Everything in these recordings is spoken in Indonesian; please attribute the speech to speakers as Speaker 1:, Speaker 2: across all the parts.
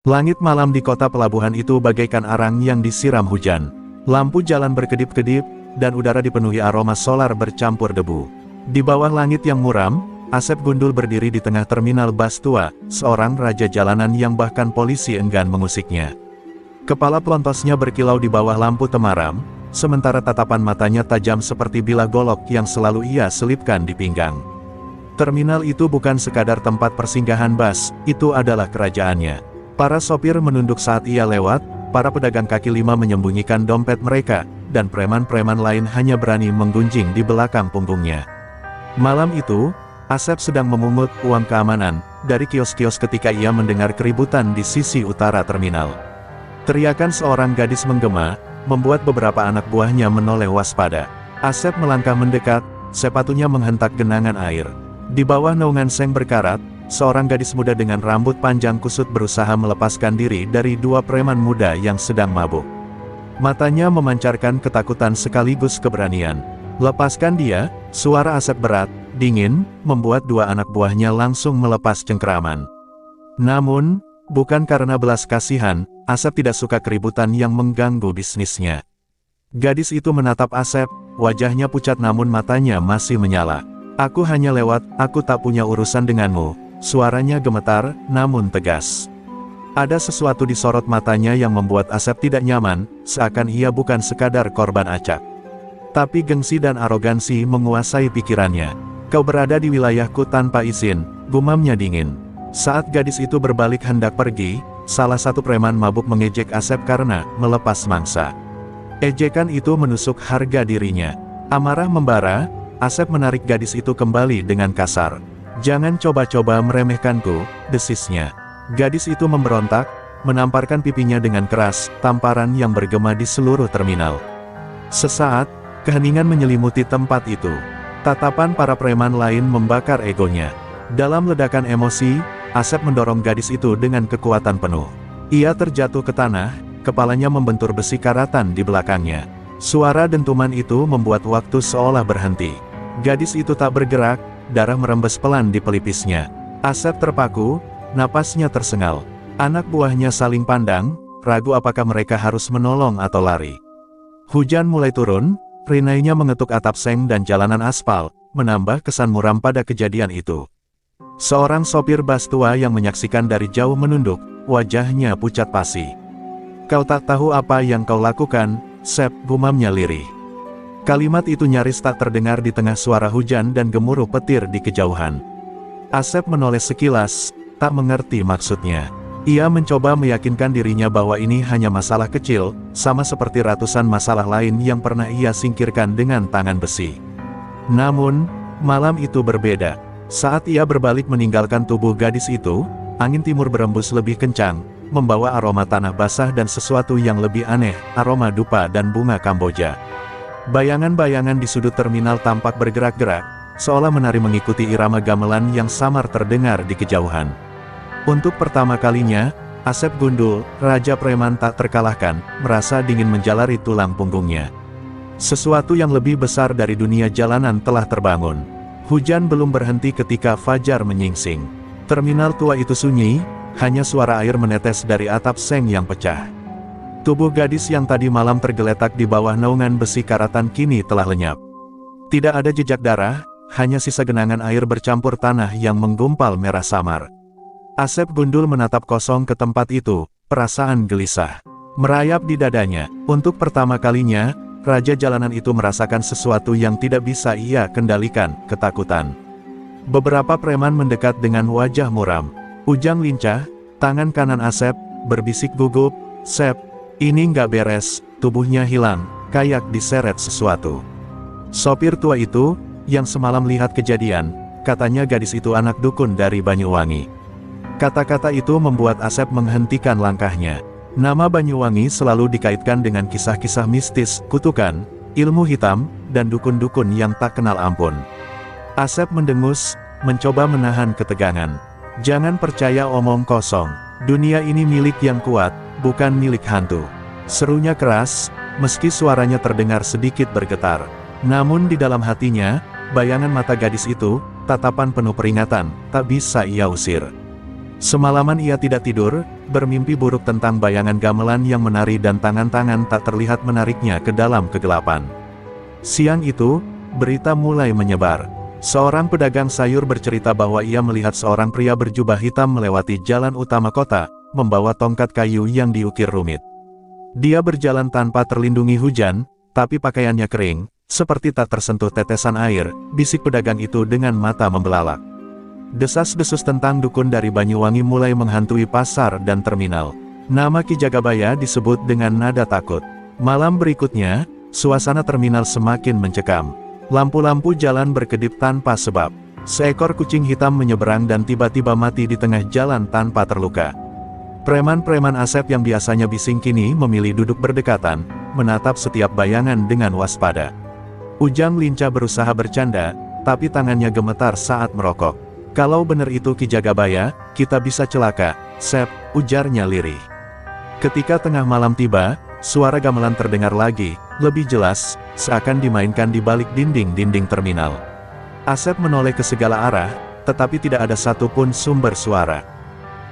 Speaker 1: Langit malam di kota pelabuhan itu bagaikan arang yang disiram hujan. Lampu jalan berkedip-kedip, dan udara dipenuhi aroma solar bercampur debu. Di bawah langit yang muram, Asep Gundul berdiri di tengah terminal bas tua, seorang raja jalanan yang bahkan polisi enggan mengusiknya. Kepala pelontosnya berkilau di bawah lampu temaram, sementara tatapan matanya tajam seperti bilah golok yang selalu ia selipkan di pinggang. Terminal itu bukan sekadar tempat persinggahan bas, itu adalah kerajaannya. Para sopir menunduk saat ia lewat, para pedagang kaki lima menyembunyikan dompet mereka, dan preman-preman lain hanya berani menggunjing di belakang punggungnya. Malam itu, Asep sedang memungut uang keamanan dari kios-kios ketika ia mendengar keributan di sisi utara terminal. Teriakan seorang gadis menggema, membuat beberapa anak buahnya menoleh waspada. Asep melangkah mendekat, sepatunya menghentak genangan air. Di bawah naungan seng berkarat, seorang gadis muda dengan rambut panjang kusut berusaha melepaskan diri dari dua preman muda yang sedang mabuk. Matanya memancarkan ketakutan sekaligus keberanian. "Lepaskan dia!" Suara Asep berat, dingin, membuat dua anak buahnya langsung melepas cengkeraman. Namun, bukan karena belas kasihan, Asep tidak suka keributan yang mengganggu bisnisnya. Gadis itu menatap Asep, wajahnya pucat namun matanya masih menyala. "Aku hanya lewat, aku tak punya urusan denganmu." Suaranya gemetar, namun tegas. Ada sesuatu di sorot matanya yang membuat Asep tidak nyaman, seakan ia bukan sekadar korban acak. Tapi gengsi dan arogansi menguasai pikirannya. "Kau berada di wilayahku tanpa izin," gumamnya dingin. Saat gadis itu berbalik hendak pergi, salah satu preman mabuk mengejek Asep karena melepas mangsa. Ejekan itu menusuk harga dirinya. Amarah membara, Asep menarik gadis itu kembali dengan kasar. "Jangan coba-coba meremehkanku," desisnya. Gadis itu memberontak, menamparkan pipinya dengan keras, tamparan yang bergema di seluruh terminal. Sesaat, keheningan menyelimuti tempat itu. Tatapan para preman lain membakar egonya. Dalam ledakan emosi, Asep mendorong gadis itu dengan kekuatan penuh. Ia terjatuh ke tanah, kepalanya membentur besi karatan di belakangnya. Suara dentuman itu membuat waktu seolah berhenti. Gadis itu tak bergerak, darah merembes pelan di pelipisnya. Asep terpaku, napasnya tersengal. Anak buahnya saling pandang, ragu apakah mereka harus menolong atau lari. Hujan mulai turun, rinainya mengetuk atap seng dan jalanan aspal, menambah kesan muram pada kejadian itu. Seorang sopir bas tua yang menyaksikan dari jauh menunduk, wajahnya pucat pasi. "Kau tak tahu apa yang kau lakukan, Sep," gumamnya lirih. Kalimat itu nyaris tak terdengar di tengah suara hujan dan gemuruh petir di kejauhan. Asep menoleh sekilas, tak mengerti maksudnya. Ia mencoba meyakinkan dirinya bahwa ini hanya masalah kecil, sama seperti ratusan masalah lain yang pernah ia singkirkan dengan tangan besi. Namun, malam itu berbeda. Saat ia berbalik meninggalkan tubuh gadis itu, angin timur berembus lebih kencang, membawa aroma tanah basah dan sesuatu yang lebih aneh, aroma dupa dan bunga Kamboja. Bayangan-bayangan di sudut terminal tampak bergerak-gerak, seolah menari mengikuti irama gamelan yang samar terdengar di kejauhan. Untuk pertama kalinya, Asep Gundul, raja preman tak terkalahkan, merasa dingin menjalari tulang punggungnya. Sesuatu yang lebih besar dari dunia jalanan telah terbangun. Hujan belum berhenti ketika fajar menyingsing. Terminal tua itu sunyi, hanya suara air menetes dari atap seng yang pecah. Tubuh gadis yang tadi malam tergeletak di bawah naungan besi karatan kini telah lenyap. Tidak ada jejak darah, hanya sisa genangan air bercampur tanah yang menggumpal merah samar. Asep Gundul menatap kosong ke tempat itu, perasaan gelisah merayap di dadanya. Untuk pertama kalinya, raja jalanan itu merasakan sesuatu yang tidak bisa ia kendalikan, ketakutan. Beberapa preman mendekat dengan wajah muram. Ujang lincah, tangan kanan Asep, berbisik gugup, "Sep, ini nggak beres." Tubuhnya hilang, kayak diseret sesuatu. Sopir tua itu, yang semalam lihat kejadian, katanya gadis itu anak dukun dari Banyuwangi. Kata-kata itu membuat Asep menghentikan langkahnya. Nama Banyuwangi selalu dikaitkan dengan kisah-kisah mistis, kutukan, ilmu hitam, dan dukun-dukun yang tak kenal ampun. Asep mendengus, mencoba menahan ketegangan. "Jangan percaya omong kosong. Dunia ini milik yang kuat, bukan milik hantu." Serunya keras, meski suaranya terdengar sedikit bergetar. Namun di dalam hatinya, bayangan mata gadis itu, tatapan penuh peringatan, tak bisa ia usir. Semalaman ia tidak tidur, bermimpi buruk tentang bayangan gamelan yang menari dan tangan-tangan tak terlihat menariknya ke dalam kegelapan. Siang itu, berita mulai menyebar. Seorang pedagang sayur bercerita bahwa ia melihat seorang pria berjubah hitam melewati jalan utama kota, membawa tongkat kayu yang diukir rumit. Dia berjalan tanpa terlindungi hujan, tapi pakaiannya kering, seperti tak tersentuh tetesan air, bisik pedagang itu dengan mata membelalak. Desas-desus tentang dukun dari Banyuwangi mulai menghantui pasar dan terminal. Nama Ki Jagabaya disebut dengan nada takut. Malam berikutnya, suasana terminal semakin mencekam. Lampu-lampu jalan berkedip tanpa sebab. Seekor kucing hitam menyeberang dan tiba-tiba mati di tengah jalan tanpa terluka. Preman-preman Asep yang biasanya bising kini memilih duduk berdekatan, menatap setiap bayangan dengan waspada. Ujang lincah berusaha bercanda, tapi tangannya gemetar saat merokok. Kalau benar itu Ki Jagabaya, kita bisa celaka, Sep, ujarnya lirih. Ketika tengah malam tiba, suara gamelan terdengar lagi, lebih jelas, seakan dimainkan di balik dinding-dinding terminal. Asep menoleh ke segala arah, tetapi tidak ada satupun sumber suara.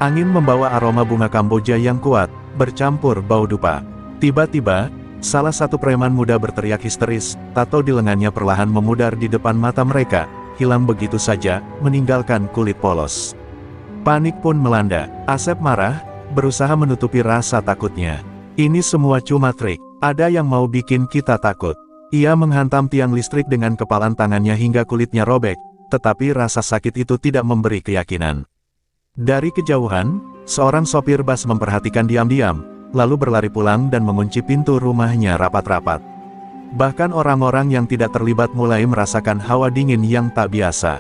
Speaker 1: Angin membawa aroma bunga Kamboja yang kuat, bercampur bau dupa. Tiba-tiba, salah satu preman muda berteriak histeris, tato di lengannya perlahan memudar di depan mata mereka, hilang begitu saja, meninggalkan kulit polos. Panik pun melanda. Asep marah, berusaha menutupi rasa takutnya. Ini semua cuma trik, ada yang mau bikin kita takut. Ia menghantam tiang listrik dengan kepalan tangannya hingga kulitnya robek, tetapi rasa sakit itu tidak memberi keyakinan. Dari kejauhan, seorang sopir bus memperhatikan diam-diam, lalu berlari pulang dan mengunci pintu rumahnya rapat-rapat. Bahkan orang-orang yang tidak terlibat mulai merasakan hawa dingin yang tak biasa.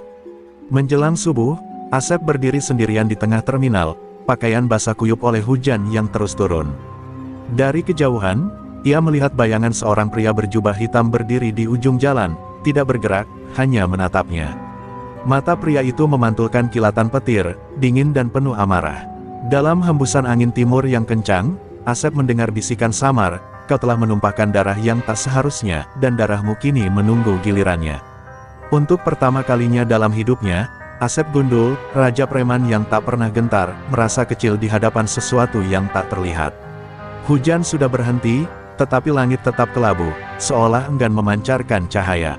Speaker 1: Menjelang subuh, Asep berdiri sendirian di tengah terminal, pakaian basah kuyup oleh hujan yang terus turun. Dari kejauhan, ia melihat bayangan seorang pria berjubah hitam berdiri di ujung jalan, tidak bergerak, hanya menatapnya. Mata pria itu memantulkan kilatan petir, dingin dan penuh amarah. Dalam hembusan angin timur yang kencang, Asep mendengar bisikan samar, kau telah menumpahkan darah yang tak seharusnya, dan darahmu kini menunggu gilirannya. Untuk pertama kalinya dalam hidupnya, Asep Gundul, raja preman yang tak pernah gentar, merasa kecil di hadapan sesuatu yang tak terlihat. Hujan sudah berhenti, tetapi langit tetap kelabu, seolah enggan memancarkan cahaya.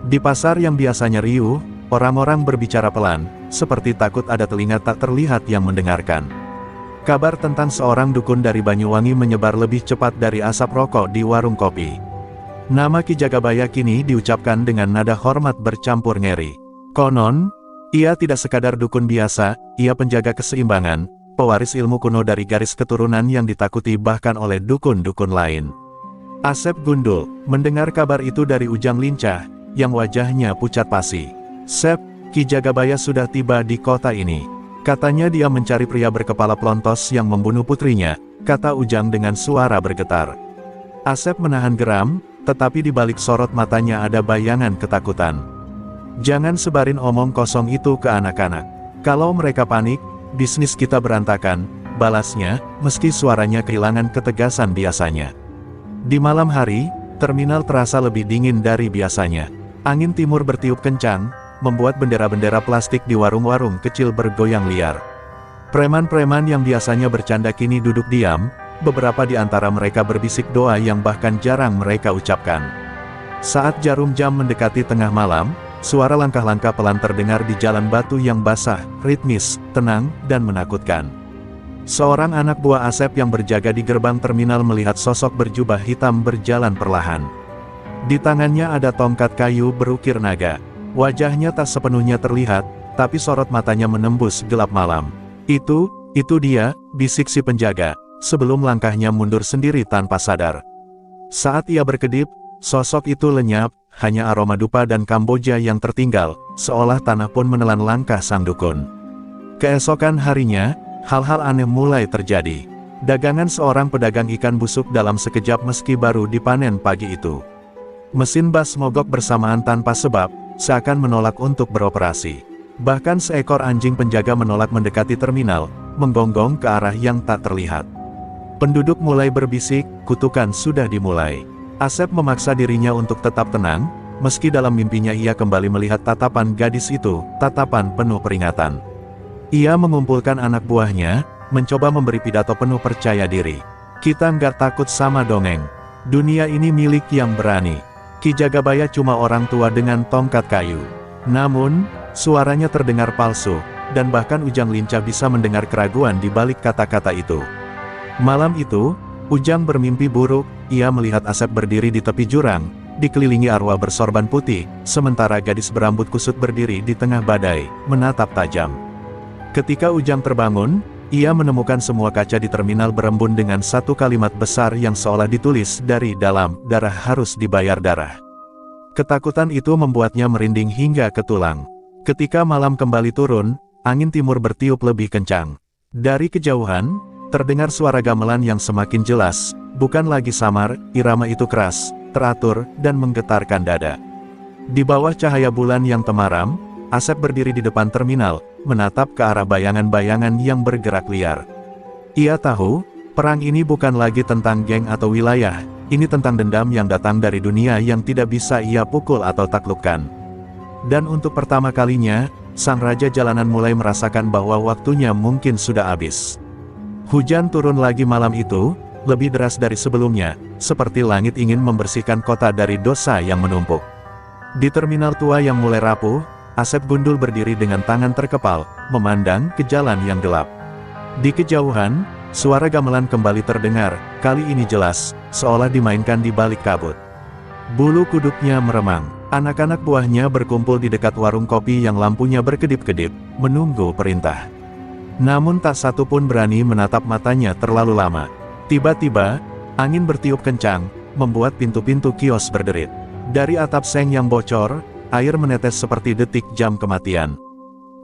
Speaker 1: Di pasar yang biasanya riuh, orang-orang berbicara pelan, seperti takut ada telinga tak terlihat yang mendengarkan. Kabar tentang seorang dukun dari Banyuwangi menyebar lebih cepat dari asap rokok di warung kopi. Nama Ki Jagabaya kini diucapkan dengan nada hormat bercampur ngeri. Konon, ia tidak sekadar dukun biasa, ia penjaga keseimbangan, pewaris ilmu kuno dari garis keturunan yang ditakuti bahkan oleh dukun-dukun lain. Asep Gundul mendengar kabar itu dari Ujang lincah, yang wajahnya pucat pasi. Sep, Ki Jagabaya sudah tiba di kota ini. Katanya dia mencari pria berkepala pelontos yang membunuh putrinya, kata Ujang dengan suara bergetar. Asep menahan geram, tetapi di balik sorot matanya ada bayangan ketakutan. Jangan sebarin omong kosong itu ke anak-anak. Kalau mereka panik, bisnis kita berantakan, balasnya, meski suaranya kehilangan ketegasan biasanya. Di malam hari, terminal terasa lebih dingin dari biasanya. Angin timur bertiup kencang, membuat bendera-bendera plastik di warung-warung kecil bergoyang liar. Preman-preman yang biasanya bercanda kini duduk diam, beberapa di antara mereka berbisik doa yang bahkan jarang mereka ucapkan. Saat jarum jam mendekati tengah malam, suara langkah-langkah pelan terdengar di jalan batu yang basah, ritmis, tenang, dan menakutkan. Seorang anak buah Asep yang berjaga di gerbang terminal melihat sosok berjubah hitam berjalan perlahan. Di tangannya ada tongkat kayu berukir naga. Wajahnya tak sepenuhnya terlihat, tapi sorot matanya menembus gelap malam. Itu dia, bisik si penjaga, sebelum langkahnya mundur sendiri tanpa sadar. Saat ia berkedip, sosok itu lenyap, hanya aroma dupa dan Kamboja yang tertinggal, seolah tanah pun menelan langkah sang dukun. Keesokan harinya, hal-hal aneh mulai terjadi. Dagangan seorang pedagang ikan busuk dalam sekejap meski baru dipanen pagi itu. Mesin bus mogok bersamaan tanpa sebab, seakan menolak untuk beroperasi. Bahkan seekor anjing penjaga menolak mendekati terminal, menggonggong ke arah yang tak terlihat. Penduduk mulai berbisik, kutukan sudah dimulai. Asep memaksa dirinya untuk tetap tenang, meski dalam mimpinya ia kembali melihat tatapan gadis itu, tatapan penuh peringatan. Ia mengumpulkan anak buahnya, mencoba memberi pidato penuh percaya diri. Kita nggak takut sama dongeng. Dunia ini milik yang berani. Ki Jagabaya cuma orang tua dengan tongkat kayu. Namun, suaranya terdengar palsu, dan bahkan Ujang lincah bisa mendengar keraguan di balik kata-kata itu. Malam itu, Ujang bermimpi buruk. Ia melihat Asep berdiri di tepi jurang, dikelilingi arwah bersorban putih, sementara gadis berambut kusut berdiri di tengah badai, menatap tajam. Ketika Ujang terbangun, ia menemukan semua kaca di terminal berembun dengan satu kalimat besar yang seolah ditulis dari dalam, darah harus dibayar darah. Ketakutan itu membuatnya merinding hingga ke tulang. Ketika malam kembali turun, angin timur bertiup lebih kencang. Dari kejauhan, terdengar suara gamelan yang semakin jelas, bukan lagi samar, irama itu keras, teratur, dan menggetarkan dada. Di bawah cahaya bulan yang temaram, Asep berdiri di depan terminal, menatap ke arah bayangan-bayangan yang bergerak liar. Ia tahu, perang ini bukan lagi tentang geng atau wilayah, ini tentang dendam yang datang dari dunia yang tidak bisa ia pukul atau taklukkan. Dan untuk pertama kalinya, sang raja jalanan mulai merasakan bahwa waktunya mungkin sudah habis. Hujan turun lagi malam itu, lebih deras dari sebelumnya, seperti langit ingin membersihkan kota dari dosa yang menumpuk. Di terminal tua yang mulai rapuh, Asep Gundul berdiri dengan tangan terkepal, memandang ke jalan yang gelap. Di kejauhan, suara gamelan kembali terdengar, kali ini jelas, seolah dimainkan di balik kabut. Bulu kuduknya meremang, anak-anak buahnya berkumpul di dekat warung kopi yang lampunya berkedip-kedip, menunggu perintah. Namun tak satu pun berani menatap matanya terlalu lama. Tiba-tiba, angin bertiup kencang, membuat pintu-pintu kios berderit. Dari atap seng yang bocor, air menetes seperti detik jam kematian.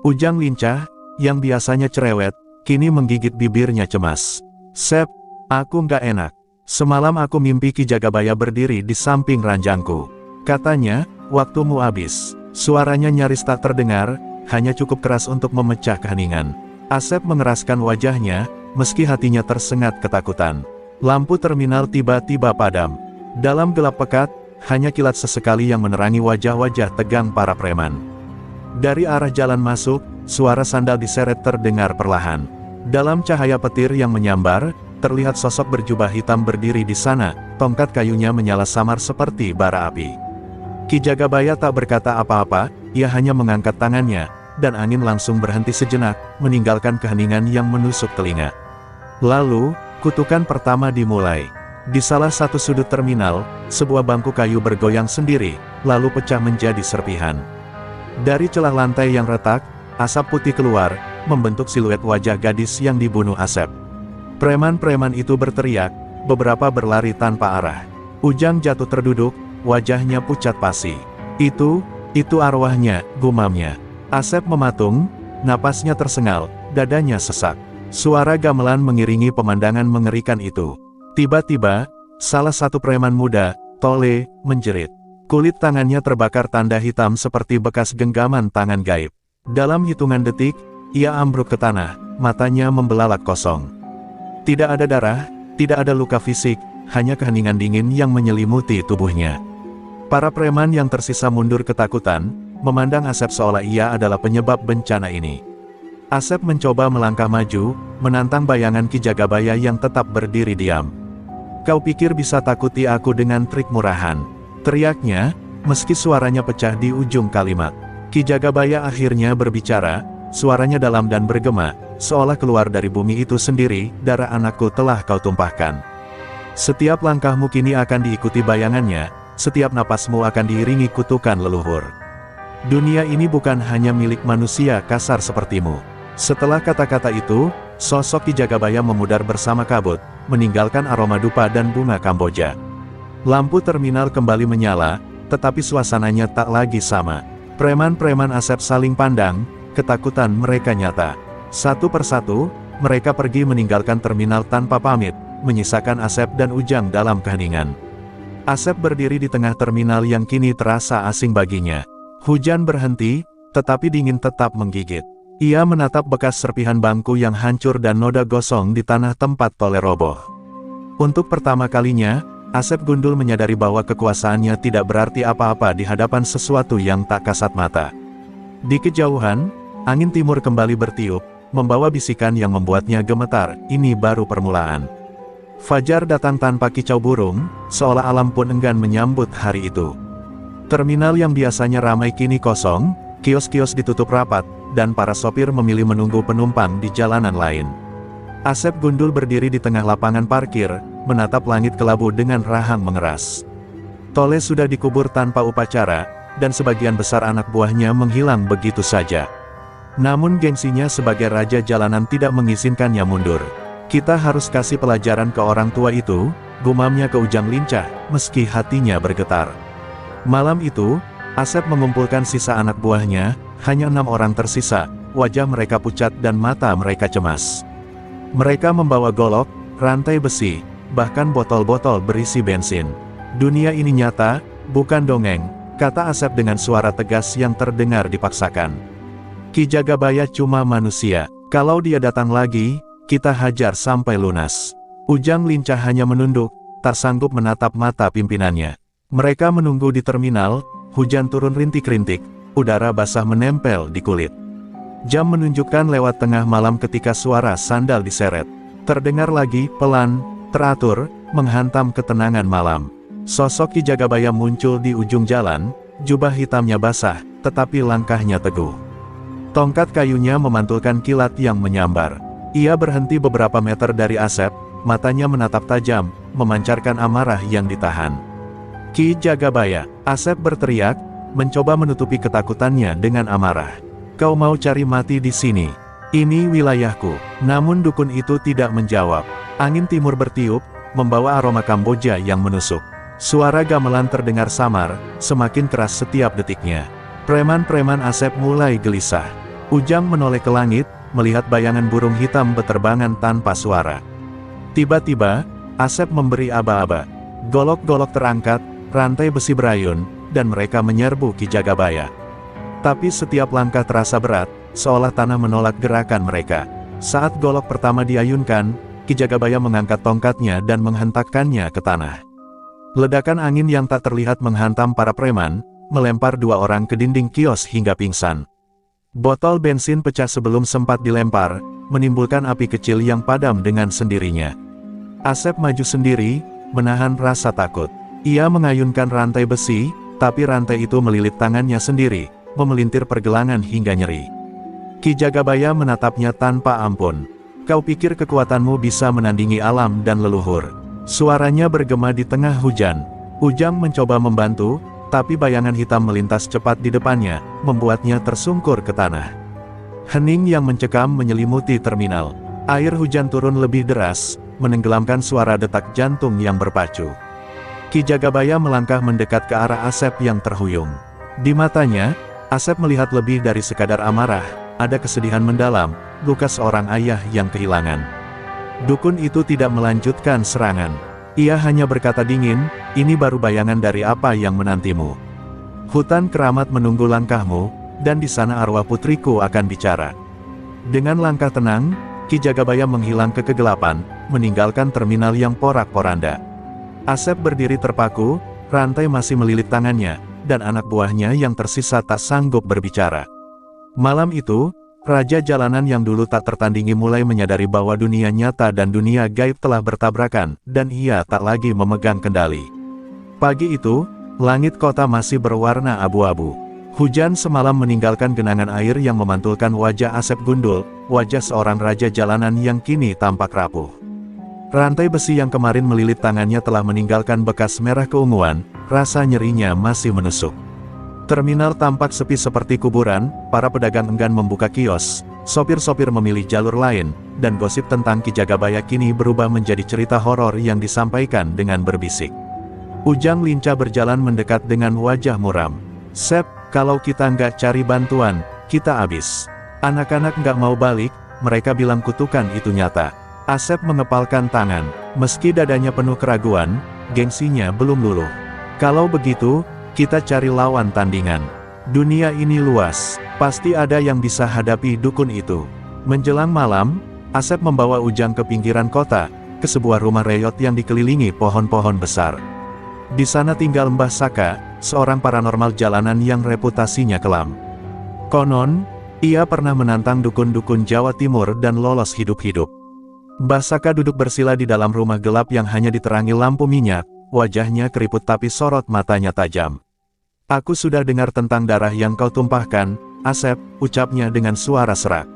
Speaker 1: Ujang lincah, yang biasanya cerewet, kini menggigit bibirnya cemas. Sep, aku nggak enak. Semalam aku mimpi Ki Jagabaya berdiri di samping ranjangku. Katanya, waktumu habis. Suaranya nyaris tak terdengar, hanya cukup keras untuk memecah keheningan. Asep mengeraskan wajahnya, meski hatinya tersengat ketakutan. Lampu terminal tiba-tiba padam. Dalam gelap pekat, hanya kilat sesekali yang menerangi wajah-wajah tegang para preman. Dari arah jalan masuk, suara sandal diseret terdengar perlahan. Dalam cahaya petir yang menyambar, terlihat sosok berjubah hitam berdiri di sana, tongkat kayunya menyala samar seperti bara api. Ki Jagabaya tak berkata apa-apa, ia hanya mengangkat tangannya, dan angin langsung berhenti sejenak, meninggalkan keheningan yang menusuk telinga. Lalu, kutukan pertama dimulai. Di salah satu sudut terminal, sebuah bangku kayu bergoyang sendiri, lalu pecah menjadi serpihan. Dari celah lantai yang retak, asap putih keluar, membentuk siluet wajah gadis yang dibunuh Asep. Preman-preman itu berteriak, beberapa berlari tanpa arah. Ujang jatuh terduduk, wajahnya pucat pasi. Itu arwahnya, gumamnya. Asep mematung, napasnya tersengal, dadanya sesak. Suara gamelan mengiringi pemandangan mengerikan itu. Tiba-tiba, salah satu preman muda, Tole, menjerit. Kulit tangannya terbakar tanda hitam seperti bekas genggaman tangan gaib. Dalam hitungan detik, ia ambruk ke tanah, matanya membelalak kosong. Tidak ada darah, tidak ada luka fisik, hanya keheningan dingin yang menyelimuti tubuhnya. Para preman yang tersisa mundur ketakutan, memandang Asep seolah ia adalah penyebab bencana ini. Asep mencoba melangkah maju, menantang bayangan Ki Jagabaya yang tetap berdiri diam. Kau pikir bisa takuti aku dengan trik murahan? Teriaknya, meski suaranya pecah di ujung kalimat. Ki Jagabaya akhirnya berbicara, suaranya dalam dan bergema, seolah keluar dari bumi itu sendiri, darah anakku telah kau tumpahkan. Setiap langkahmu kini akan diikuti bayangannya, setiap napasmu akan diiringi kutukan leluhur. Dunia ini bukan hanya milik manusia kasar sepertimu. Setelah kata-kata itu, sosok Ki Jagabaya memudar bersama kabut, meninggalkan aroma dupa dan bunga Kamboja. Lampu terminal kembali menyala, tetapi suasananya tak lagi sama. Preman-preman Asep saling pandang, ketakutan mereka nyata. Satu persatu, mereka pergi meninggalkan terminal tanpa pamit, menyisakan Asep dan Ujang dalam keheningan. Asep berdiri di tengah terminal yang kini terasa asing baginya. Hujan berhenti, tetapi dingin tetap menggigit. Ia menatap bekas serpihan bangku yang hancur dan noda gosong di tanah tempat Tole roboh. Untuk pertama kalinya, Asep Gundul menyadari bahwa kekuasaannya tidak berarti apa-apa di hadapan sesuatu yang tak kasat mata. Di kejauhan, angin timur kembali bertiup, membawa bisikan yang membuatnya gemetar. Ini baru permulaan. Fajar datang tanpa kicau burung, seolah alam pun enggan menyambut hari itu. Terminal yang biasanya ramai kini kosong, kios-kios ditutup rapat, dan para sopir memilih menunggu penumpang di jalanan lain. Asep Gundul berdiri di tengah lapangan parkir, menatap langit kelabu dengan rahang mengeras. Tole sudah dikubur tanpa upacara, dan sebagian besar anak buahnya menghilang begitu saja. Namun gengsinya sebagai raja jalanan tidak mengizinkannya mundur. Kita harus kasih pelajaran ke orang tua itu, gumamnya ke Ujang lincah, meski hatinya bergetar. Malam itu, Asep mengumpulkan sisa anak buahnya, hanya 6 orang tersisa, wajah mereka pucat dan mata mereka cemas. Mereka membawa golok, rantai besi, bahkan botol-botol berisi bensin. Dunia ini nyata, bukan dongeng, kata Asep dengan suara tegas yang terdengar dipaksakan. Ki Jagabaya cuma manusia, kalau dia datang lagi, kita hajar sampai lunas. Ujang lincah hanya menunduk, tak sanggup menatap mata pimpinannya. Mereka menunggu di terminal, hujan turun rintik-rintik, udara basah menempel di kulit. Jam menunjukkan lewat tengah malam ketika suara sandal diseret. Terdengar lagi, pelan, teratur, menghantam ketenangan malam. Sosok Ki Jagabaya muncul di ujung jalan, jubah hitamnya basah, tetapi langkahnya teguh. Tongkat kayunya memantulkan kilat yang menyambar. Ia berhenti beberapa meter dari Asep, matanya menatap tajam, memancarkan amarah yang ditahan. Ki Jagabaya, Asep berteriak, mencoba menutupi ketakutannya dengan amarah. Kau mau cari mati di sini? Ini wilayahku. Namun dukun itu tidak menjawab. Angin timur bertiup, membawa aroma Kamboja yang menusuk. Suara gamelan terdengar samar, semakin keras setiap detiknya. Preman-preman Asep mulai gelisah. Ujang menoleh ke langit, melihat bayangan burung hitam beterbangan tanpa suara. Tiba-tiba, Asep memberi aba-aba. Golok-golok terangkat, rantai besi berayun, dan mereka menyerbu Ki Jagabaya. Tapi setiap langkah terasa berat, seolah tanah menolak gerakan mereka. Saat golok pertama diayunkan, Ki Jagabaya mengangkat tongkatnya dan menghentakkannya ke tanah. Ledakan angin yang tak terlihat menghantam para preman, melempar 2 orang ke dinding kios hingga pingsan. Botol bensin pecah sebelum sempat dilempar, menimbulkan api kecil yang padam dengan sendirinya. Asep maju sendiri, menahan rasa takut. Ia mengayunkan rantai besi, tapi rantai itu melilit tangannya sendiri, memelintir pergelangan hingga nyeri. Ki Jagabaya menatapnya tanpa ampun. Kau pikir kekuatanmu bisa menandingi alam dan leluhur? Suaranya bergema di tengah hujan. Ujang mencoba membantu, tapi bayangan hitam melintas cepat di depannya, membuatnya tersungkur ke tanah. Hening yang mencekam menyelimuti terminal. Air hujan turun lebih deras, menenggelamkan suara detak jantung yang berpacu. Ki Jagabaya melangkah mendekat ke arah Asep yang terhuyung. Di matanya, Asep melihat lebih dari sekadar amarah, ada kesedihan mendalam, luka seorang ayah yang kehilangan. Dukun itu tidak melanjutkan serangan. Ia hanya berkata dingin, ini baru bayangan dari apa yang menantimu. Hutan keramat menunggu langkahmu, dan di sana arwah putriku akan bicara. Dengan langkah tenang, Ki Jagabaya menghilang ke kegelapan, meninggalkan terminal yang porak-poranda. Asep berdiri terpaku, rantai masih melilit tangannya, dan anak buahnya yang tersisa tak sanggup berbicara. Malam itu, raja jalanan yang dulu tak tertandingi mulai menyadari bahwa dunia nyata dan dunia gaib telah bertabrakan, dan ia tak lagi memegang kendali. Pagi itu, langit kota masih berwarna abu-abu. Hujan semalam meninggalkan genangan air yang memantulkan wajah Asep Gundul, wajah seorang raja jalanan yang kini tampak rapuh. Rantai besi yang kemarin melilit tangannya telah meninggalkan bekas merah keunguan, rasa nyerinya masih menusuk. Terminal tampak sepi seperti kuburan, para pedagang enggan membuka kios, sopir-sopir memilih jalur lain, dan gosip tentang Ki Jagabaya kini berubah menjadi cerita horor yang disampaikan dengan berbisik. Ujang lincah berjalan mendekat dengan wajah muram. Sep, kalau kita nggak cari bantuan, kita habis. Anak-anak nggak mau balik, mereka bilang kutukan itu nyata. Asep mengepalkan tangan, meski dadanya penuh keraguan, gengsinya belum luluh. Kalau begitu, kita cari lawan tandingan. Dunia ini luas, pasti ada yang bisa hadapi dukun itu. Menjelang malam, Asep membawa Ujang ke pinggiran kota, ke sebuah rumah reyot yang dikelilingi pohon-pohon besar. Di sana tinggal Mbah Saka, seorang paranormal jalanan yang reputasinya kelam. Konon, Ia pernah menantang dukun-dukun Jawa Timur dan lolos hidup-hidup. Mbah Saka duduk bersila di dalam rumah gelap yang hanya diterangi lampu minyak, wajahnya keriput tapi sorot matanya tajam. "Aku sudah dengar tentang darah yang kau tumpahkan, Asep," ucapnya dengan suara serak.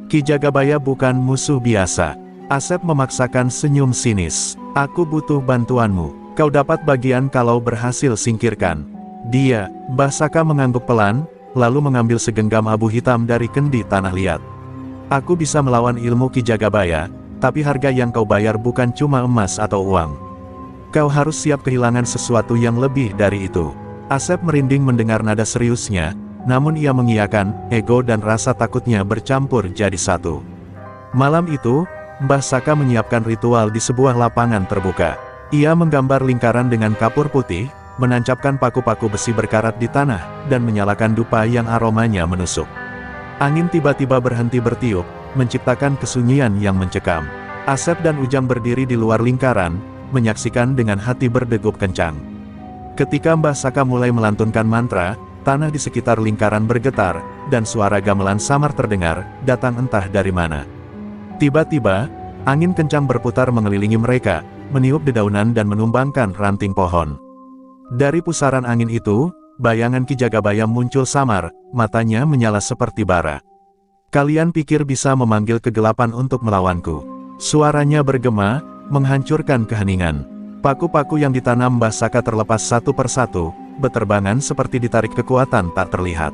Speaker 1: "Ki Jagabaya bukan musuh biasa." Asep memaksakan senyum sinis. "Aku butuh bantuanmu. Kau dapat bagian kalau berhasil singkirkan dia." Mbah Saka mengangguk pelan, lalu mengambil segenggam abu hitam dari kendi tanah liat. "Aku bisa melawan ilmu Ki Jagabaya, tapi harga yang kau bayar bukan cuma emas atau uang. Kau harus siap kehilangan sesuatu yang lebih dari itu." Asep merinding mendengar nada seriusnya, namun ia mengiyakan, ego dan rasa takutnya bercampur jadi satu. Malam itu, Mbah Saka menyiapkan ritual di sebuah lapangan terbuka. Ia menggambar lingkaran dengan kapur putih, menancapkan paku-paku besi berkarat di tanah, dan menyalakan dupa yang aromanya menusuk. Angin tiba-tiba berhenti bertiup, menciptakan kesunyian yang mencekam. Asep dan Ujang berdiri di luar lingkaran, menyaksikan dengan hati berdegup kencang. Ketika Mbah Saka mulai melantunkan mantra, tanah di sekitar lingkaran bergetar, dan suara gamelan samar terdengar, datang entah dari mana. Tiba-tiba, angin kencang berputar mengelilingi mereka, meniup dedaunan dan menumbangkan ranting pohon. Dari pusaran angin itu, bayangan Ki Jagabaya muncul samar, matanya menyala seperti bara. "Kalian pikir bisa memanggil kegelapan untuk melawanku?" Suaranya bergema, menghancurkan keheningan. Paku-paku yang ditanam Mbah Saka terlepas satu persatu, beterbangan seperti ditarik kekuatan tak terlihat.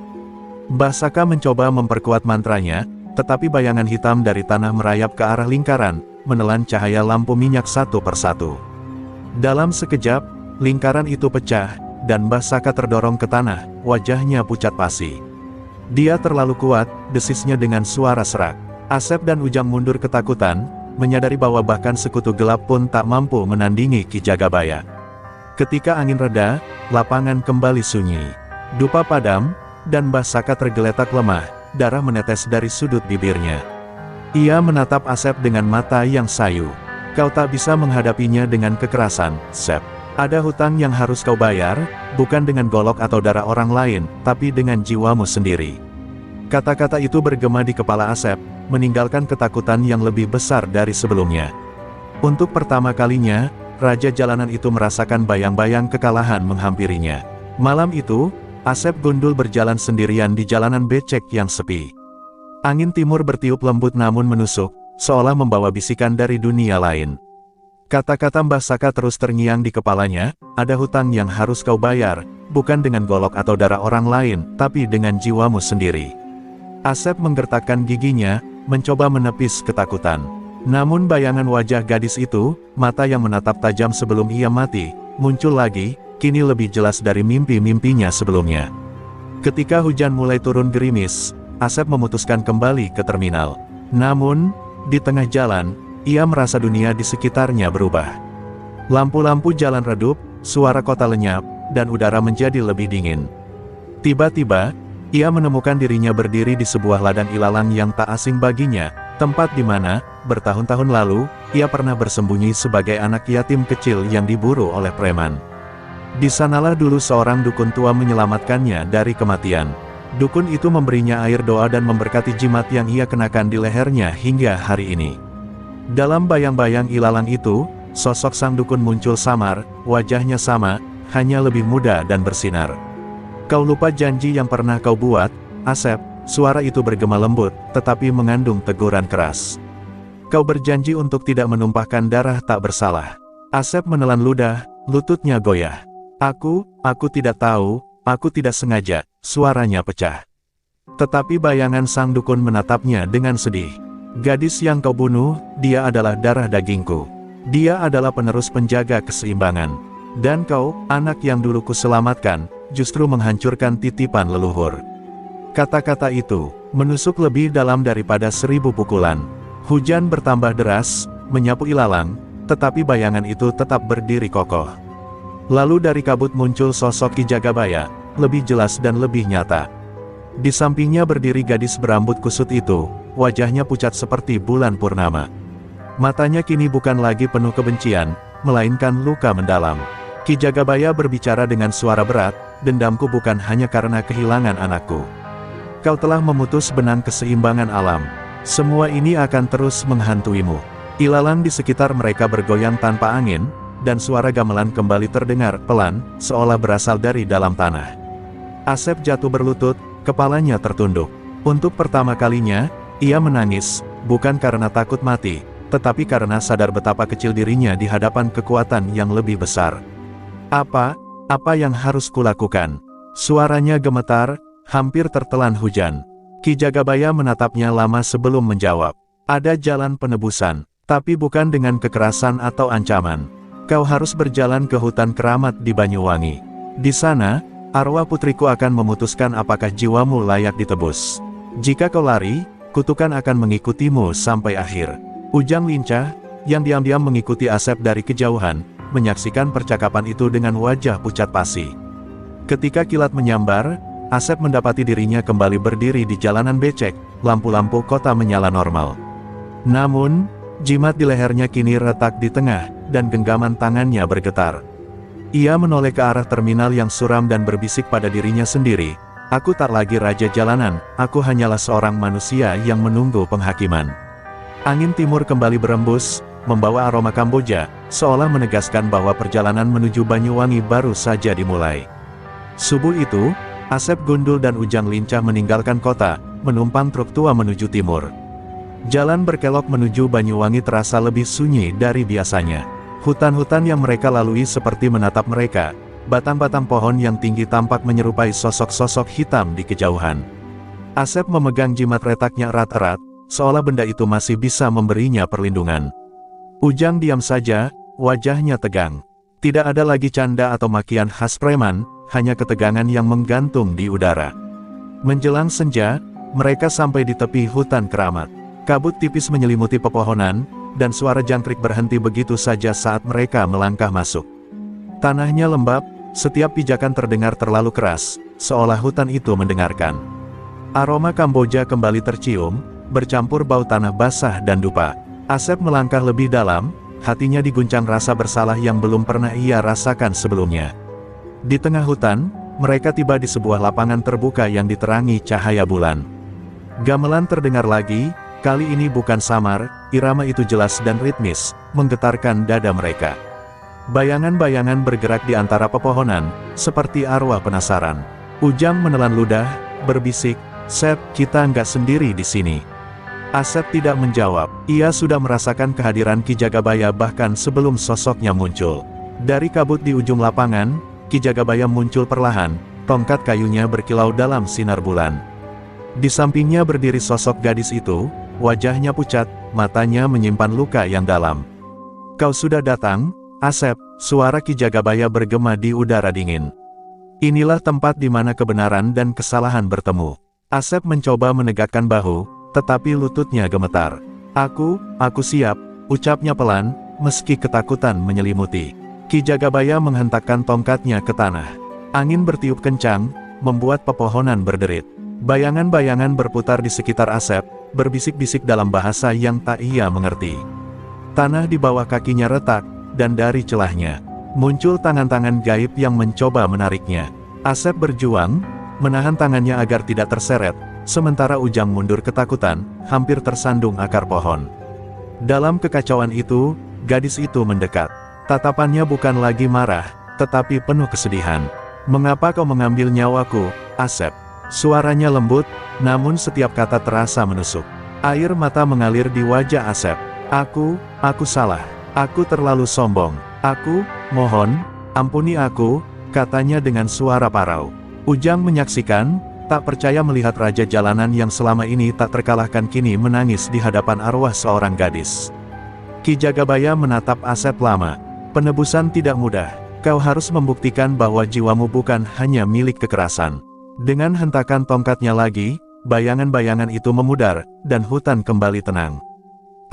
Speaker 1: Mbah Saka mencoba memperkuat mantranya, tetapi bayangan hitam dari tanah merayap ke arah lingkaran, menelan cahaya lampu minyak satu persatu. Dalam sekejap, lingkaran itu pecah, dan Mbah Saka terdorong ke tanah, wajahnya pucat pasi. "Dia terlalu kuat," desisnya dengan suara serak. Asep dan Ujang mundur ketakutan, menyadari bahwa bahkan sekutu gelap pun tak mampu menandingi Ki Jagabaya. Ketika angin reda, lapangan kembali sunyi. Dupa padam, dan Mbah Saka tergeletak lemah, darah menetes dari sudut bibirnya. Ia menatap Asep dengan mata yang sayu. "Kau tak bisa menghadapinya dengan kekerasan, Sep. Ada hutang yang harus kau bayar, bukan dengan golok atau darah orang lain, tapi dengan jiwamu sendiri." Kata-kata itu bergema di kepala Asep, meninggalkan ketakutan yang lebih besar dari sebelumnya. Untuk pertama kalinya, Raja Jalanan itu merasakan bayang-bayang kekalahan menghampirinya. Malam itu, Asep Gundul berjalan sendirian di jalanan becek yang sepi. Angin timur bertiup lembut namun menusuk, seolah membawa bisikan dari dunia lain. Kata-kata Mbah Saka terus terngiang di kepalanya, "Ada hutang yang harus kau bayar, bukan dengan golok atau darah orang lain, tapi dengan jiwamu sendiri." Asep menggertakkan giginya, mencoba menepis ketakutan. Namun bayangan wajah gadis itu, mata yang menatap tajam sebelum ia mati, muncul lagi, kini lebih jelas dari mimpi-mimpinya sebelumnya. Ketika hujan mulai turun gerimis, Asep memutuskan kembali ke terminal. Namun, di tengah jalan, ia merasa dunia di sekitarnya berubah. Lampu-lampu jalan redup, suara kota lenyap, dan udara menjadi lebih dingin. Tiba-tiba, ia menemukan dirinya berdiri di sebuah ladang ilalang yang tak asing baginya, tempat di mana, bertahun-tahun lalu, ia pernah bersembunyi sebagai anak yatim kecil yang diburu oleh preman. Di sanalah dulu seorang dukun tua menyelamatkannya dari kematian. Dukun itu memberinya air doa dan memberkati jimat yang ia kenakan di lehernya hingga hari ini. Dalam bayang-bayang ilalang itu, sosok sang dukun muncul samar, wajahnya sama, hanya lebih muda dan bersinar. "Kau lupa janji yang pernah kau buat, Asep?" Suara itu bergema lembut, tetapi mengandung teguran keras. "Kau berjanji untuk tidak menumpahkan darah tak bersalah." Asep menelan ludah, lututnya goyah. Aku tidak tahu, aku tidak sengaja," suaranya pecah. Tetapi bayangan sang dukun menatapnya dengan sedih. "Gadis yang kau bunuh, dia adalah darah dagingku. Dia adalah penerus penjaga keseimbangan. Dan kau, anak yang dulu kuselamatkan, justru menghancurkan titipan leluhur." Kata-kata itu menusuk lebih dalam daripada 1000 pukulan. Hujan bertambah deras, menyapu ilalang, tetapi bayangan itu tetap berdiri kokoh. Lalu dari kabut muncul sosok Ki Jagabaya, lebih jelas dan lebih nyata. Di sampingnya berdiri gadis berambut kusut itu, wajahnya pucat seperti bulan purnama. Matanya kini bukan lagi penuh kebencian, melainkan luka mendalam. Ki Jagabaya berbicara dengan suara berat, "Dendamku bukan hanya karena kehilangan anakku. Kau telah memutus benang keseimbangan alam. Semua ini akan terus menghantuimu. Ilalang di sekitar mereka bergoyang tanpa angin, dan suara gamelan kembali terdengar pelan, seolah berasal dari dalam tanah. Asep jatuh berlutut, kepalanya tertunduk. Untuk pertama kalinya, ia menangis, bukan karena takut mati, tetapi karena sadar betapa kecil dirinya di hadapan kekuatan yang lebih besar. Apa yang harus kulakukan? Suaranya gemetar, hampir tertelan hujan. Ki Jagabaya menatapnya lama sebelum menjawab. Ada jalan penebusan, tapi bukan dengan kekerasan atau ancaman. Kau harus berjalan ke hutan keramat di Banyuwangi. Di sana, arwah putriku akan memutuskan apakah jiwamu layak ditebus. Jika kau lari, kutukan akan mengikutimu sampai akhir. Ujang lincah, yang diam-diam mengikuti Asep dari kejauhan, menyaksikan percakapan itu dengan wajah pucat pasi. Ketika kilat menyambar, Asep mendapati dirinya kembali berdiri di jalanan becek, lampu-lampu kota menyala normal. Namun, jimat di lehernya kini retak di tengah, dan genggaman tangannya bergetar. Ia menoleh ke arah terminal yang suram dan berbisik pada dirinya sendiri, "Aku tak lagi raja jalanan, aku hanyalah seorang manusia yang menunggu penghakiman." Angin timur kembali berembus, membawa aroma Kamboja, seolah menegaskan bahwa perjalanan menuju Banyuwangi baru saja dimulai. Subuh itu, Asep Gundul dan Ujang lincah meninggalkan kota, menumpang truk tua menuju timur. Jalan berkelok menuju Banyuwangi terasa lebih sunyi dari biasanya. Hutan-hutan yang mereka lalui seperti menatap mereka. Batang-batang pohon yang tinggi tampak menyerupai sosok-sosok hitam di kejauhan. Asep memegang jimat retaknya erat-erat, seolah benda itu masih bisa memberinya perlindungan. Ujang diam saja, wajahnya tegang. Tidak ada lagi canda atau makian khas preman, hanya ketegangan yang menggantung di udara. Menjelang senja, mereka sampai di tepi hutan keramat. Kabut tipis menyelimuti pepohonan, dan suara jangkrik berhenti begitu saja saat mereka melangkah masuk. Tanahnya lembab, setiap pijakan terdengar terlalu keras, seolah hutan itu mendengarkan. Aroma Kamboja kembali tercium, bercampur bau tanah basah dan dupa. Asep melangkah lebih dalam, hatinya diguncang rasa bersalah yang belum pernah ia rasakan sebelumnya. Di tengah hutan, mereka tiba di sebuah lapangan terbuka yang diterangi cahaya bulan. Gamelan terdengar lagi, kali ini bukan samar, irama itu jelas dan ritmis, menggetarkan dada mereka. Bayangan-bayangan bergerak di antara pepohonan, seperti arwah penasaran. Ujang menelan ludah, berbisik, "Sep, kita nggak sendiri di sini." Asep tidak menjawab, ia sudah merasakan kehadiran Ki Jagabaya bahkan sebelum sosoknya muncul. Dari kabut di ujung lapangan, Ki Jagabaya muncul perlahan, tongkat kayunya berkilau dalam sinar bulan. Di sampingnya berdiri sosok gadis itu, wajahnya pucat, matanya menyimpan luka yang dalam. "Kau sudah datang, Asep," suara Ki Jagabaya bergema di udara dingin. Inilah tempat di mana kebenaran dan kesalahan bertemu. Asep mencoba menegakkan bahu, tetapi lututnya gemetar. Aku siap," ucapnya pelan, meski ketakutan menyelimuti. Ki Jagabaya menghentakkan tongkatnya ke tanah. Angin bertiup kencang, membuat pepohonan berderit. Bayangan-bayangan berputar di sekitar Asep, berbisik-bisik dalam bahasa yang tak ia mengerti. Tanah di bawah kakinya retak, dan dari celahnya muncul tangan-tangan gaib yang mencoba menariknya. Asep berjuang, menahan tangannya agar tidak terseret, sementara Ujang mundur ketakutan, hampir tersandung akar pohon. Dalam kekacauan itu, gadis itu mendekat. Tatapannya bukan lagi marah, tetapi penuh kesedihan. "Mengapa kau mengambil nyawaku, Asep?" Suaranya lembut, namun setiap kata terasa menusuk. Air mata mengalir di wajah Asep. Aku salah. Aku terlalu sombong. Mohon, ampuni aku," katanya dengan suara parau. Ujang menyaksikan, tak percaya melihat raja jalanan yang selama ini tak terkalahkan kini menangis di hadapan arwah seorang gadis. Ki Jagabaya menatap Asep lama. "Penebusan tidak mudah. Kau harus membuktikan bahwa jiwamu bukan hanya milik kekerasan." Dengan hentakan tongkatnya lagi, bayangan-bayangan itu memudar, dan hutan kembali tenang.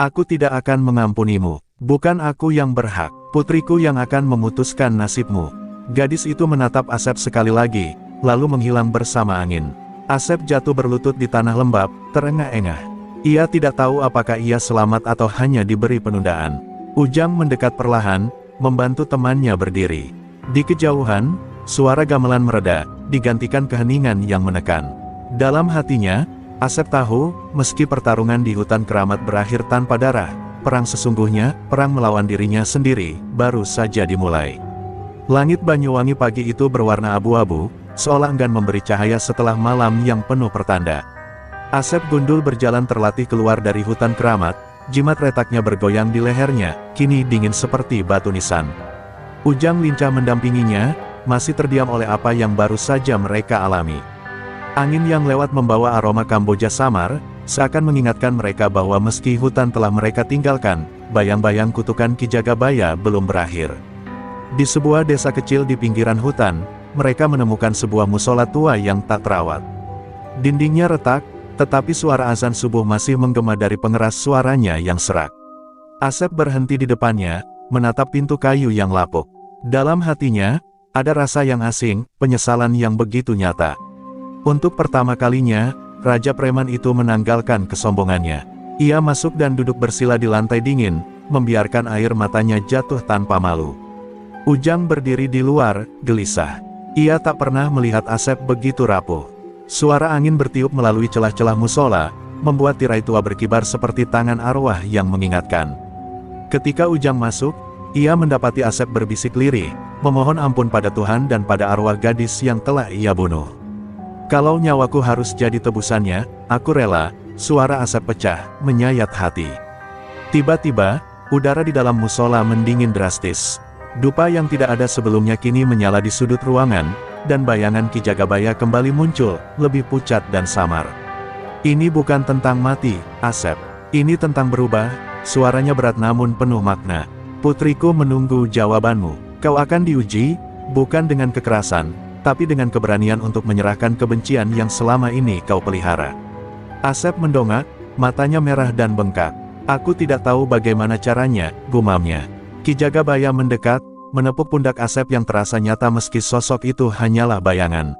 Speaker 1: "Aku tidak akan mengampunimu. Bukan aku yang berhak. Putriku yang akan memutuskan nasibmu." Gadis itu menatap Asep sekali lagi, lalu menghilang bersama angin. Asep jatuh berlutut di tanah lembab, terengah-engah. Ia tidak tahu apakah ia selamat atau hanya diberi penundaan. Ujang mendekat perlahan, membantu temannya berdiri. Di kejauhan, suara gamelan mereda, digantikan keheningan yang menekan. Dalam hatinya, Asep tahu, meski pertarungan di hutan keramat berakhir tanpa darah, perang sesungguhnya, perang melawan dirinya sendiri, baru saja dimulai. Langit Banyuwangi pagi itu berwarna abu-abu, seolah enggan memberi cahaya setelah malam yang penuh pertanda. Asep Gundul berjalan terlatih keluar dari hutan keramat, jimat retaknya bergoyang di lehernya, kini dingin seperti batu nisan. Ujang lincah mendampinginya, masih terdiam oleh apa yang baru saja mereka alami. Angin yang lewat membawa aroma Kamboja samar, seakan mengingatkan mereka bahwa meski hutan telah mereka tinggalkan, bayang-bayang kutukan Ki Jagabaya belum berakhir. Di sebuah desa kecil di pinggiran hutan, mereka menemukan sebuah musola tua yang tak terawat. Dindingnya retak, tetapi suara azan subuh masih menggema dari pengeras suaranya yang serak. Asep berhenti di depannya, menatap pintu kayu yang lapuk. Dalam hatinya, ada rasa yang asing, penyesalan yang begitu nyata. Untuk pertama kalinya, Raja Preman itu menanggalkan kesombongannya. Ia masuk dan duduk bersila di lantai dingin, membiarkan air matanya jatuh tanpa malu. Ujang berdiri di luar, gelisah. Ia tak pernah melihat Asep begitu rapuh. Suara angin bertiup melalui celah-celah musola, membuat tirai tua berkibar seperti tangan arwah yang mengingatkan. Ketika Ujang masuk, ia mendapati Asep berbisik lirih, memohon ampun pada Tuhan dan pada arwah gadis yang telah ia bunuh. Kalau nyawaku harus jadi tebusannya, aku rela, suara Asep pecah, menyayat hati. Tiba-tiba, udara di dalam musola mendingin drastis. Dupa yang tidak ada sebelumnya kini menyala di sudut ruangan, dan bayangan Ki Jagabaya kembali muncul, lebih pucat dan samar. Ini bukan tentang mati, Asep. Ini tentang berubah, suaranya berat namun penuh makna. Putriku menunggu jawabanmu. Kau akan diuji, bukan dengan kekerasan, tapi dengan keberanian untuk menyerahkan kebencian yang selama ini kau pelihara. Asep mendongak, matanya merah dan bengkak. Aku tidak tahu bagaimana caranya, gumamnya. Ki Jagabaya mendekat, menepuk pundak Asep yang terasa nyata meski sosok itu hanyalah bayangan.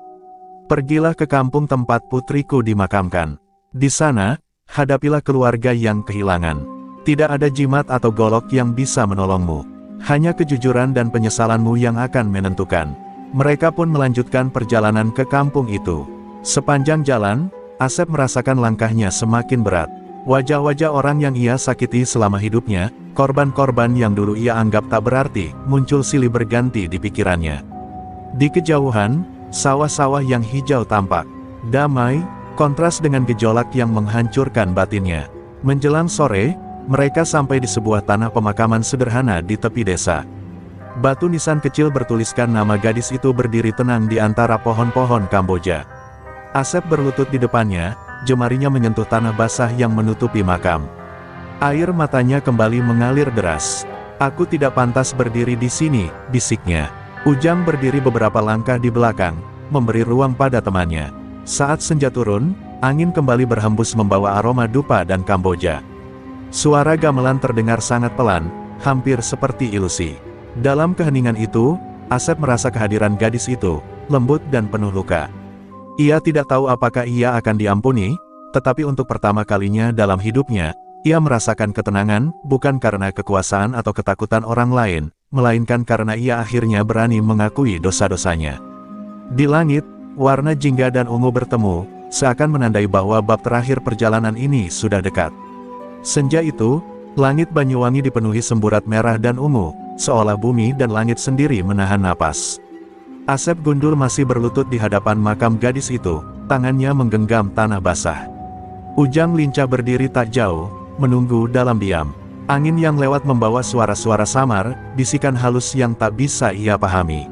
Speaker 1: Pergilah ke kampung tempat putriku dimakamkan. Di sana, hadapilah keluarga yang kehilangan. Tidak ada jimat atau golok yang bisa menolongmu. Hanya kejujuran dan penyesalanmu yang akan menentukan. Mereka pun melanjutkan perjalanan ke kampung itu. Sepanjang jalan, Asep merasakan langkahnya semakin berat. Wajah-wajah orang yang ia sakiti selama hidupnya, korban-korban yang dulu ia anggap tak berarti, muncul silih berganti di pikirannya. Di kejauhan, sawah-sawah yang hijau tampak damai, kontras dengan gejolak yang menghancurkan batinnya. Menjelang sore, mereka sampai di sebuah tanah pemakaman sederhana di tepi desa. Batu nisan kecil bertuliskan nama gadis itu berdiri tenang di antara pohon-pohon Kamboja. Asep berlutut di depannya, jemarinya menyentuh tanah basah yang menutupi makam. Air matanya kembali mengalir deras. Aku tidak pantas berdiri di sini, bisiknya. Ujang berdiri beberapa langkah di belakang, memberi ruang pada temannya. Saat senja turun, angin kembali berhembus membawa aroma dupa dan Kamboja. Suara gamelan terdengar sangat pelan, hampir seperti ilusi. Dalam keheningan itu, Asep merasa kehadiran gadis itu, lembut dan penuh luka. Ia tidak tahu apakah ia akan diampuni, tetapi untuk pertama kalinya dalam hidupnya, ia merasakan ketenangan, bukan karena kekuasaan atau ketakutan orang lain, melainkan karena ia akhirnya berani mengakui dosa-dosanya. Di langit, warna jingga dan ungu bertemu, seakan menandai bahwa bab terakhir perjalanan ini sudah dekat. Senja itu, langit Banyuwangi dipenuhi semburat merah dan ungu, seolah bumi dan langit sendiri menahan napas. Asep Gundul masih berlutut di hadapan makam gadis itu, tangannya menggenggam tanah basah. Ujang lincah berdiri tak jauh, menunggu dalam diam. Angin yang lewat membawa suara-suara samar, bisikan halus yang tak bisa ia pahami.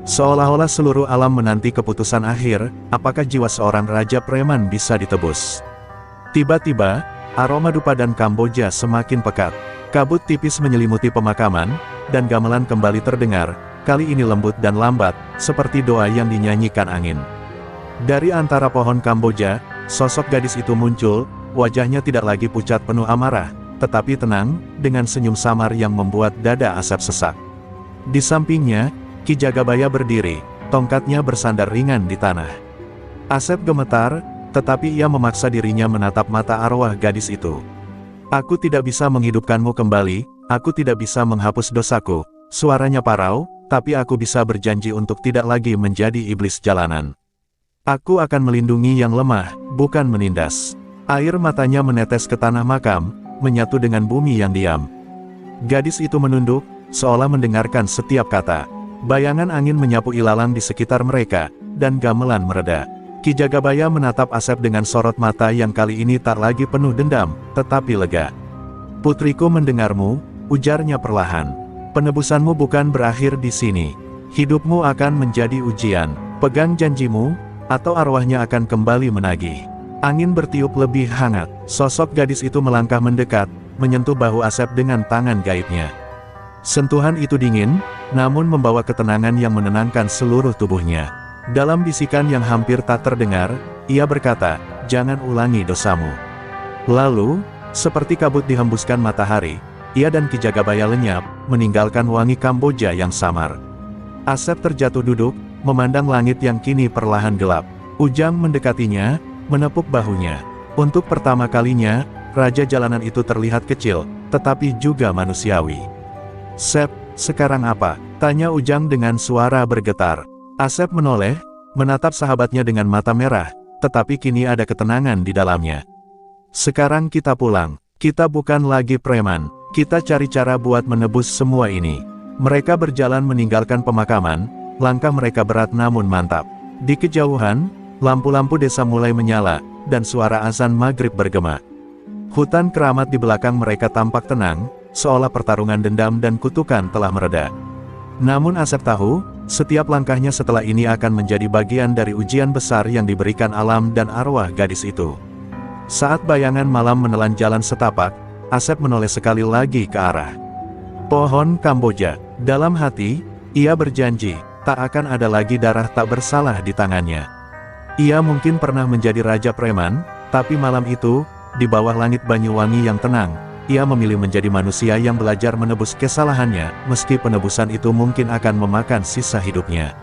Speaker 1: Seolah-olah seluruh alam menanti keputusan akhir, apakah jiwa seorang raja preman bisa ditebus. Tiba-tiba, aroma dupa dan Kamboja semakin pekat. Kabut tipis menyelimuti pemakaman, dan gamelan kembali terdengar, kali ini lembut dan lambat, seperti doa yang dinyanyikan angin. Dari antara pohon Kamboja, sosok gadis itu muncul, wajahnya tidak lagi pucat penuh amarah, tetapi tenang, dengan senyum samar yang membuat dada Asep sesak. Di sampingnya, Ki Jagabaya berdiri, tongkatnya bersandar ringan di tanah. Asep gemetar, tetapi ia memaksa dirinya menatap mata arwah gadis itu. Aku tidak bisa menghidupkanmu kembali, aku tidak bisa menghapus dosaku, suaranya parau, tapi aku bisa berjanji untuk tidak lagi menjadi iblis jalanan. Aku akan melindungi yang lemah, bukan menindas. Air matanya menetes ke tanah makam, menyatu dengan bumi yang diam. Gadis itu menunduk, seolah mendengarkan setiap kata. Bayangan angin menyapu ilalang di sekitar mereka, dan gamelan mereda. Ki Jagabaya menatap Asep dengan sorot mata yang kali ini tak lagi penuh dendam, tetapi lega. "Putriku mendengarmu," ujarnya perlahan. "Penebusanmu bukan berakhir di sini. Hidupmu akan menjadi ujian. Pegang janjimu, atau arwahnya akan kembali menagih." Angin bertiup lebih hangat. Sosok gadis itu melangkah mendekat, menyentuh bahu Asep dengan tangan gaibnya. Sentuhan itu dingin, namun membawa ketenangan yang menenangkan seluruh tubuhnya. Dalam bisikan yang hampir tak terdengar, ia berkata, "Jangan ulangi dosamu." Lalu, seperti kabut dihembuskan matahari, ia dan Ki Jagabaya lenyap, meninggalkan wangi Kamboja yang samar. Asep terjatuh duduk, memandang langit yang kini perlahan gelap. Ujang mendekatinya, menepuk bahunya. Untuk pertama kalinya, raja jalanan itu terlihat kecil, tetapi juga manusiawi. "Sep, sekarang apa?" tanya Ujang dengan suara bergetar. Asep menoleh, menatap sahabatnya dengan mata merah, tetapi kini ada ketenangan di dalamnya. "Sekarang kita pulang. Kita bukan lagi preman. Kita cari cara buat menebus semua ini." Mereka berjalan meninggalkan pemakaman, langkah mereka berat namun mantap. Di kejauhan, lampu-lampu desa mulai menyala, dan suara azan maghrib bergema. Hutan keramat di belakang mereka tampak tenang, seolah pertarungan dendam dan kutukan telah mereda. Namun Asep tahu, setiap langkahnya setelah ini akan menjadi bagian dari ujian besar yang diberikan alam dan arwah gadis itu. Saat bayangan malam menelan jalan setapak, Asep menoleh sekali lagi ke arah pohon Kamboja. Dalam hati, ia berjanji, tak akan ada lagi darah tak bersalah di tangannya. Ia mungkin pernah menjadi raja preman, tapi malam itu, di bawah langit Banyuwangi yang tenang, ia memilih menjadi manusia yang belajar menebus kesalahannya, meski penebusan itu mungkin akan memakan sisa hidupnya.